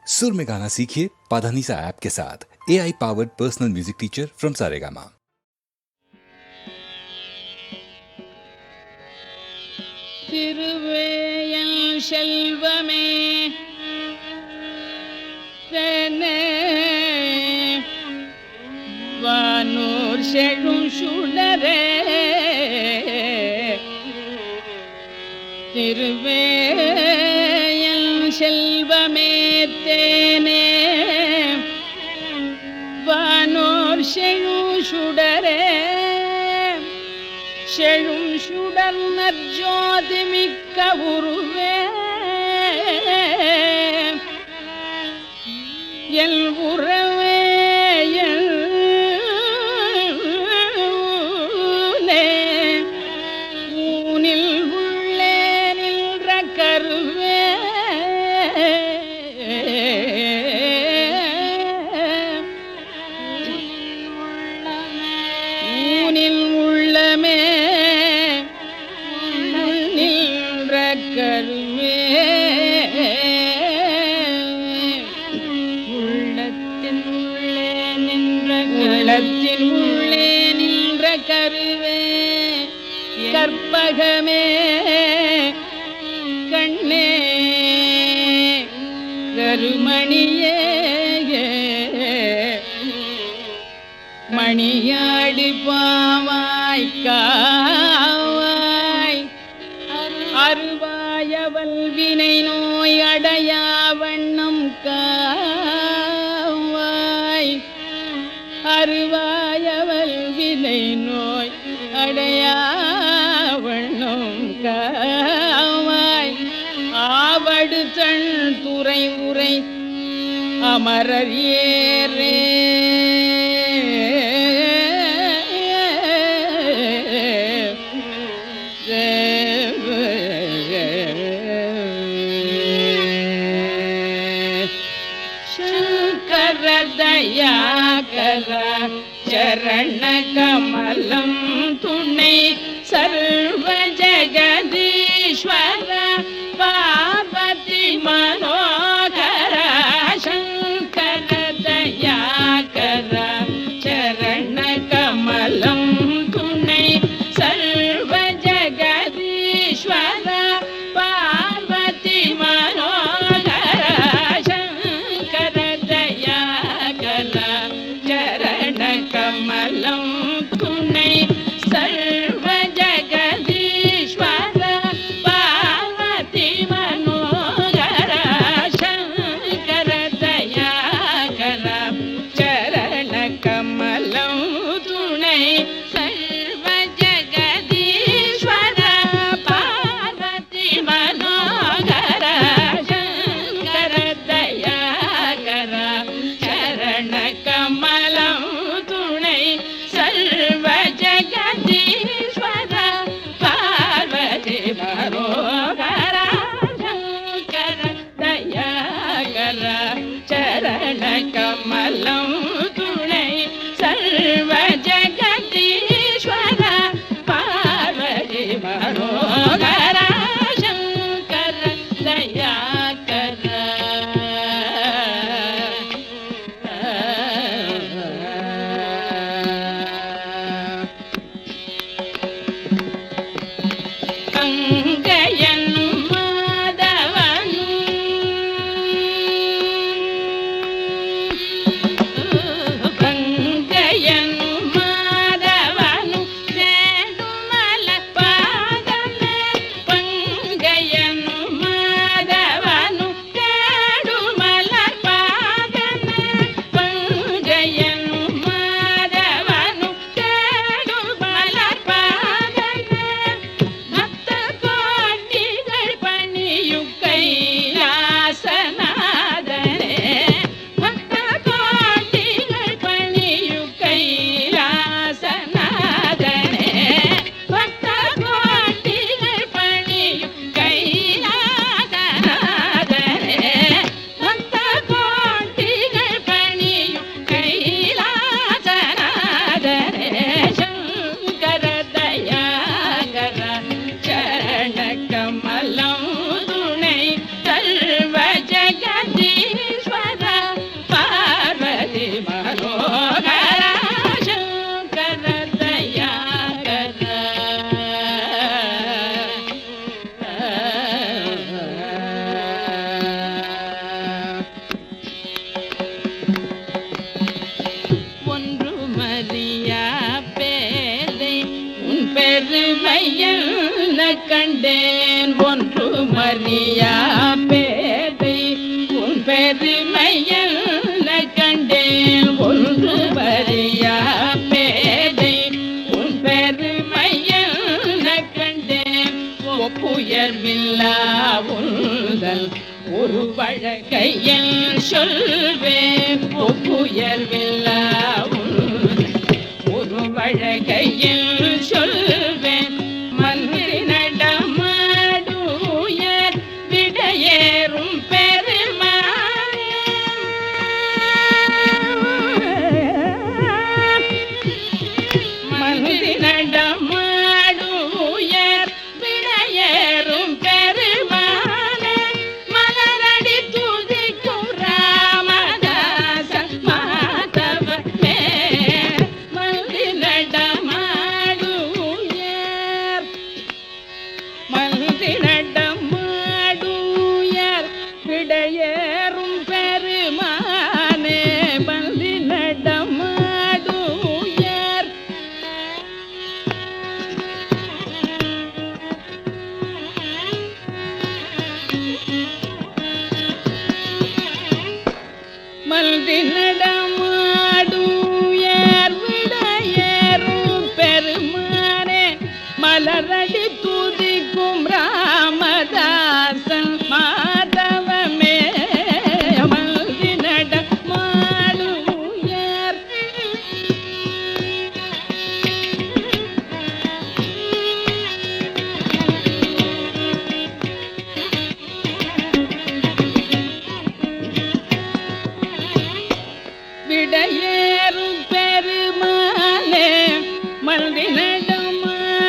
सुर में गाना सीखिए पाधानीसा ऐप के साथ। AI powered personal music teacher from Saregama. திருவேயல் செல்வமே தனே வானூர் செழும் சுடரே திருவேயல் செல்வமே தேனே வானூர் செழும் சுடரே செழும் சுடர் நற்ஜோதி மிக்க உருவே எல் உறவே ஊனில் உள்ளே நின்ற கருவே ஊனில் உள்ளமே கருவே உள்ளத்தின் உள்ளே நின்ற கருவே கற்பகமே கண்ணே கருமணியே மணியாடி பாவாய் காவாய் அருவாயவல் வினை நோய் அடையா வண்ணம் காவாய் அருவாயவல் வினை நோய் அடையா வண்ணம் காவாய் ஆவடு தன் துறை உரை அமரர் ஏரே दयाकर चरण कमलं तुणे सर्व जगदीश्वर पार्वती मनोहर शंकर दयाकर चरण कमलं तुणे सर्व जगदीश्वर पार्वती मनोहर शंकर चरण कमलं तुणे सर्व जगदीश्वर पार्वती मनोहर शंकर दयाकर चरण कमलं तुणे सर्व जगदीश्वर पार्वती मनोहर शंकर दयाकर चरण कमलं तुणे सर्व जगदीश्वर पार्वती मनोहर शंकर दयाकर चरण कमलं तुणे सर्व जगदीश्वर पार्वती मनोहर शंकर दयाकर மையன கண்டேன் ஒன்று மரியா பேதை உன் பெருமையன கண்டேன் ஒன்று மரியா பேதை உன் பெருமையன கண்டேன் ஒப்புயர்வில்லா உந்தல் ஒரு வழக்கையன் சொல்வேன் ஒப்புயர்வில்லா ஒரு வழக்கையில் சொல்வேன் மந்திரி நடமாடுயர் விடையேறும் பெருமானே மந்திரி நடமாடுயர் விடையேறும் பெருமானே மலரடி துதிக்கும் ராமதாசன் மாதவனே நடமாடுயர் விடையேறும் பெருமானே பந்தி நடமாடுயர் மல்தி நடமாடுயர் விடையேறும் பெருமானே மலரடி துதிக்கும் ராமதாசன் மாதவமே மல்தி நடமாடுயர் விடையேறும் பெருமானே மல்தி நடமாடுயர்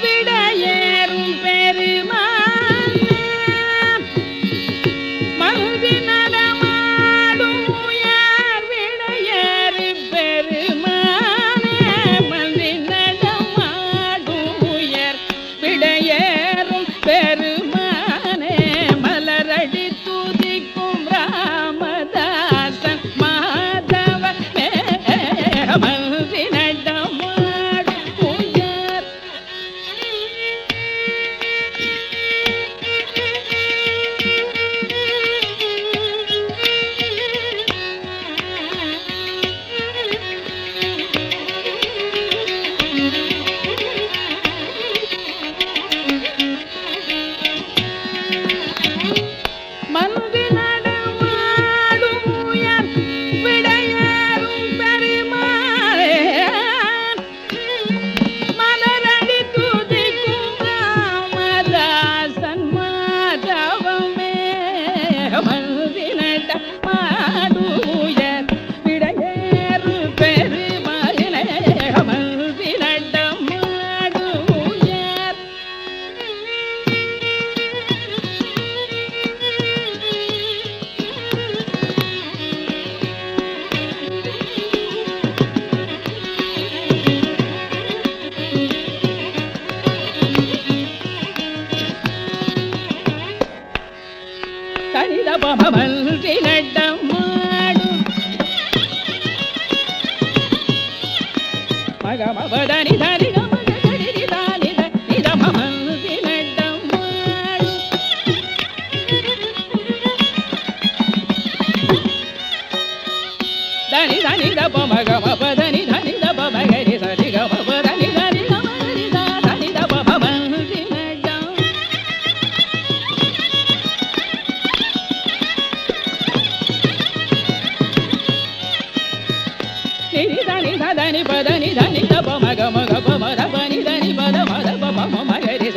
விடையேறும் பெருமானே மல்தி நடமாடுயர் விடையேறும் பெருமானே மல்தி நடமாடுயர் விடையேறும் பெருமானே மலரடி துதிக்கும் ராமதாசன் மாதவனே மல்தி நடமாடுயர் மல்தி நடமாடுயர் விடையேறும் பெருமானே மலரடி துதிக்கும் ராமதாசன் மாதவமே மல்தி நடமாடுயர் விடையேறும் பெருமானே மல்தி நடமாடுயர் தனித பமல்தி நடமாடு மகமபதனி தனி கமகரி தானி நித பமல்தி நடமாடு தனி தனி தப மகமபதனி தனி தப மகரி சரி கமபதனி தனி கமகரி தானி தப பமல்தி நடம் நிரி தனி தனி பதனி தனி தப மக மக பமர பனி தனி பத மத பம மகரி